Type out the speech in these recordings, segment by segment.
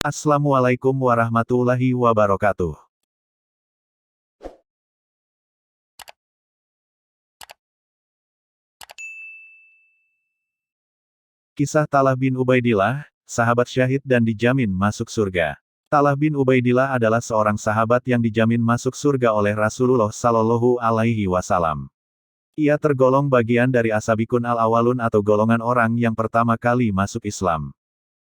Assalamualaikum warahmatullahi wabarakatuh. Kisah Talha bin Ubaidillah, sahabat syahid dan dijamin masuk surga. Talha bin Ubaidillah adalah seorang sahabat yang dijamin masuk surga oleh Rasulullah Shallallahu Alaihi Wasallam. Ia tergolong bagian dari Ashabikun al-Awalun atau golongan orang yang pertama kali masuk Islam.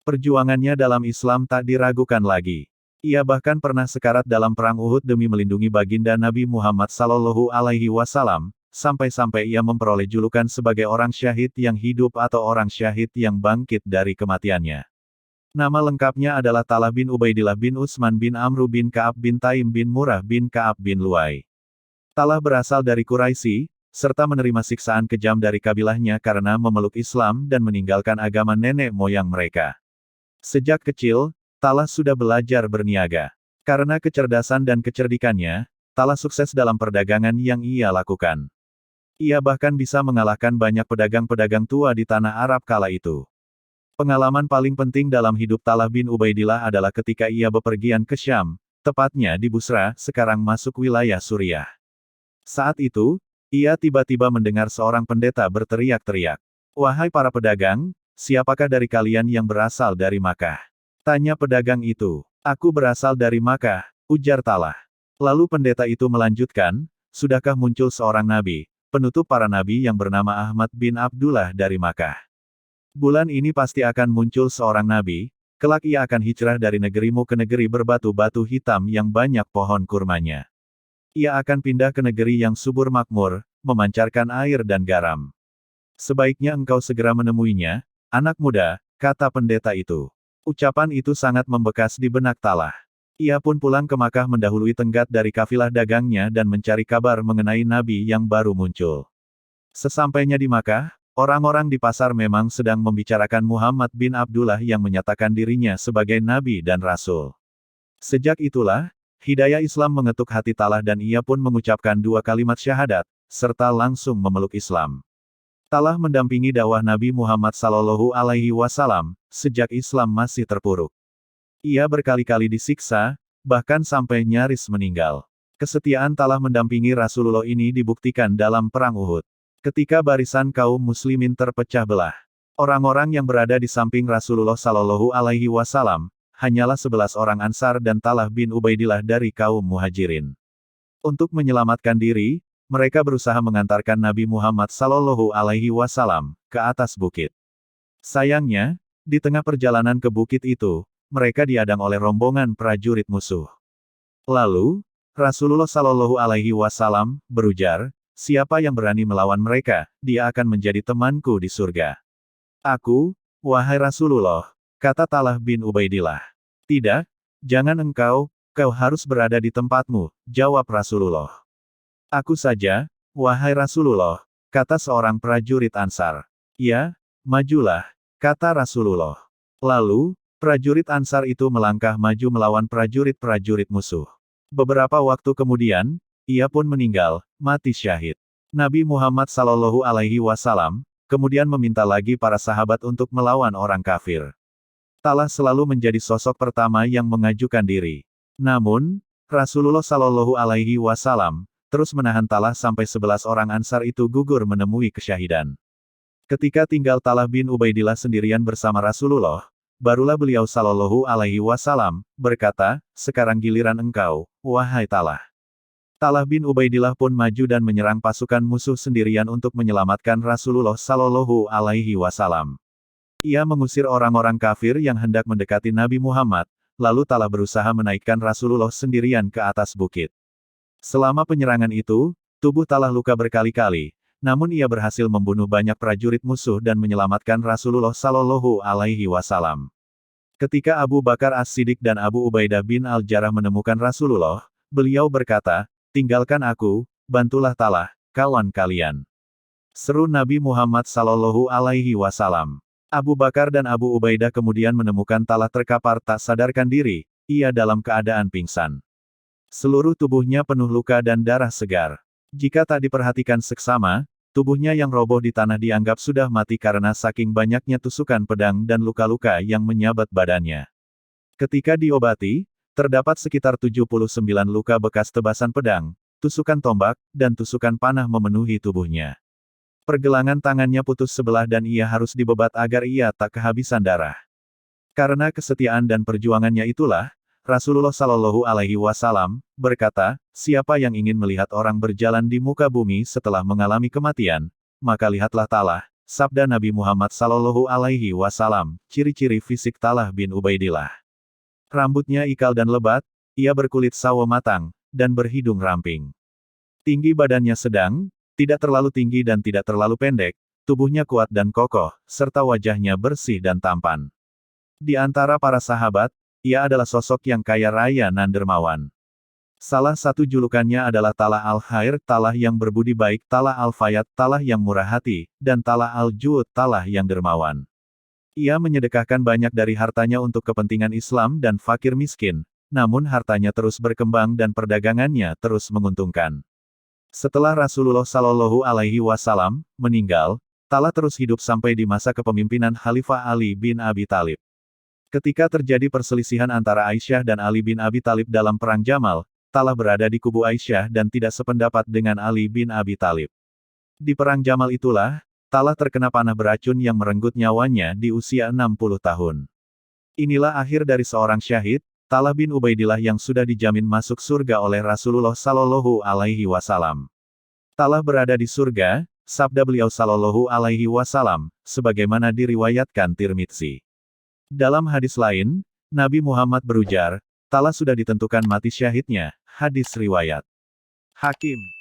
Perjuangannya dalam Islam tak diragukan lagi. Ia bahkan pernah sekarat dalam perang Uhud demi melindungi baginda Nabi Muhammad Shallallahu Alaihi Wasallam, sampai-sampai ia memperoleh julukan sebagai orang syahid yang hidup atau orang syahid yang bangkit dari kematiannya. Nama lengkapnya adalah Talha bin Ubaidillah bin Utsman bin Amru bin Ka'ab bin Taim bin Murrah bin Ka'ab bin Luai. Talha berasal dari Quraisy, serta menerima siksaan kejam dari kabilahnya karena memeluk Islam dan meninggalkan agama nenek moyang mereka. Sejak kecil, Talha sudah belajar berniaga. Karena kecerdasan dan kecerdikannya, Talha sukses dalam perdagangan yang ia lakukan. Ia bahkan bisa mengalahkan banyak pedagang-pedagang tua di tanah Arab kala itu. Pengalaman paling penting dalam hidup Talha bin Ubaidillah adalah ketika ia bepergian ke Syam, tepatnya di Busra, sekarang masuk wilayah Suriah. Saat itu, ia tiba-tiba mendengar seorang pendeta berteriak-teriak. "Wahai para pedagang, siapakah dari kalian yang berasal dari Makkah?" Tanya pedagang itu. "Aku berasal dari Makkah," ujar Talha. Lalu pendeta itu melanjutkan, "Sudahkah muncul seorang nabi, penutup para nabi yang bernama Ahmad bin Abdullah dari Makkah? Bulan ini pasti akan muncul seorang nabi, kelak ia akan hijrah dari negerimu ke negeri berbatu-batu hitam yang banyak pohon kurmanya. Ia akan pindah ke negeri yang subur makmur, memancarkan air dan garam. Sebaiknya engkau segera menemuinya, anak muda," kata pendeta itu. Ucapan itu sangat membekas di benak Talha. Ia pun pulang ke Makkah mendahului tenggat dari kafilah dagangnya dan mencari kabar mengenai nabi yang baru muncul. Sesampainya di Makkah, orang-orang di pasar memang sedang membicarakan Muhammad bin Abdullah yang menyatakan dirinya sebagai nabi dan rasul. Sejak itulah, hidayah Islam mengetuk hati Talha dan ia pun mengucapkan 2 kalimat syahadat, serta langsung memeluk Islam. Talha mendampingi dakwah Nabi Muhammad Shallallahu Alaihi Wasallam sejak Islam masih terpuruk. Ia berkali-kali disiksa, bahkan sampai nyaris meninggal. Kesetiaan Talha mendampingi Rasulullah ini dibuktikan dalam Perang Uhud. Ketika barisan kaum muslimin terpecah belah, orang-orang yang berada di samping Rasulullah Shallallahu Alaihi Wasallam hanyalah 11 orang Ansar dan Talha bin Ubaidillah dari kaum Muhajirin. Untuk menyelamatkan diri, mereka berusaha mengantarkan Nabi Muhammad Shallallahu Alaihi Wasallam ke atas bukit. Sayangnya, di tengah perjalanan ke bukit itu, mereka dihadang oleh rombongan prajurit musuh. Lalu, Rasulullah Shallallahu Alaihi Wasallam berujar, "Siapa yang berani melawan mereka, dia akan menjadi temanku di surga." "Aku, wahai Rasulullah," kata Talha bin Ubaidillah. "Tidak, jangan engkau, kau harus berada di tempatmu," jawab Rasulullah. "Aku saja, wahai Rasulullah," kata seorang prajurit Ansar. "Ya, majulah," kata Rasulullah. Lalu, prajurit Ansar itu melangkah maju melawan prajurit-prajurit musuh. Beberapa waktu kemudian, ia pun meninggal, mati syahid. Nabi Muhammad Shallallahu Alaihi Wasallam kemudian meminta lagi para sahabat untuk melawan orang kafir. Talha selalu menjadi sosok pertama yang mengajukan diri. Namun, Rasulullah Shallallahu Alaihi Wasallam terus menahan Talha sampai 11 orang Ansar itu gugur menemui kesyahidan. Ketika tinggal Talha bin Ubaidillah sendirian bersama Rasulullah, barulah beliau Shallallahu Alaihi Wasallam berkata, "Sekarang giliran engkau, wahai Talha." Talha bin Ubaidillah pun maju dan menyerang pasukan musuh sendirian untuk menyelamatkan Rasulullah Shallallahu Alaihi Wasallam. Ia mengusir orang-orang kafir yang hendak mendekati Nabi Muhammad, lalu Talha berusaha menaikkan Rasulullah sendirian ke atas bukit. Selama penyerangan itu, tubuh Talha luka berkali-kali, namun ia berhasil membunuh banyak prajurit musuh dan menyelamatkan Rasulullah Shallallahu Alaihi Wasallam. Ketika Abu Bakar As-Siddiq dan Abu Ubaidah bin Al-Jarrah menemukan Rasulullah, beliau berkata, "Tinggalkan aku, bantulah Talha, kawan kalian." Seru Nabi Muhammad Shallallahu Alaihi Wasallam. Abu Bakar dan Abu Ubaidah kemudian menemukan Talha terkapar tak sadarkan diri, ia dalam keadaan pingsan. Seluruh tubuhnya penuh luka dan darah segar. Jika tak diperhatikan seksama, tubuhnya yang roboh di tanah dianggap sudah mati karena saking banyaknya tusukan pedang dan luka-luka yang menyabat badannya. Ketika diobati, terdapat sekitar 79 luka bekas tebasan pedang, tusukan tombak, dan tusukan panah memenuhi tubuhnya. Pergelangan tangannya putus sebelah dan ia harus dibebat agar ia tak kehabisan darah. Karena kesetiaan dan perjuangannya itulah, Rasulullah Shallallahu Alaihi Wasallam berkata, siapa yang ingin melihat orang berjalan di muka bumi setelah mengalami kematian, maka lihatlah Talha, sabda Nabi Muhammad Shallallahu Alaihi Wasallam. Ciri-ciri fisik Talha bin Ubaidillah. Rambutnya ikal dan lebat, ia berkulit sawo matang, dan berhidung ramping. Tinggi badannya sedang, tidak terlalu tinggi dan tidak terlalu pendek, tubuhnya kuat dan kokoh, serta wajahnya bersih dan tampan. Di antara para sahabat, ia adalah sosok yang kaya raya dan dermawan. Salah satu julukannya adalah Talha al-Khair, Talha yang berbudi baik, Talha al-Fayat, Talha yang murah hati, dan Talha al-Jud, Talha yang dermawan. Ia menyedekahkan banyak dari hartanya untuk kepentingan Islam dan fakir miskin, namun hartanya terus berkembang dan perdagangannya terus menguntungkan. Setelah Rasulullah Shallallahu Alaihi Wasallam meninggal, Talha terus hidup sampai di masa kepemimpinan Khalifah Ali bin Abi Thalib. Ketika terjadi perselisihan antara Aisyah dan Ali bin Abi Thalib dalam Perang Jamal, Talha berada di kubu Aisyah dan tidak sependapat dengan Ali bin Abi Thalib. Di Perang Jamal itulah, Talha terkena panah beracun yang merenggut nyawanya di usia 60 tahun. Inilah akhir dari seorang syahid, Talha bin Ubaidillah yang sudah dijamin masuk surga oleh Rasulullah Shallallahu Alaihi Wasallam. Talha berada di surga, sabda beliau Shallallahu Alaihi Wasallam, sebagaimana diriwayatkan Tirmidzi. Dalam hadis lain, Nabi Muhammad berujar, Talha sudah ditentukan mati syahidnya, hadis riwayat Hakim.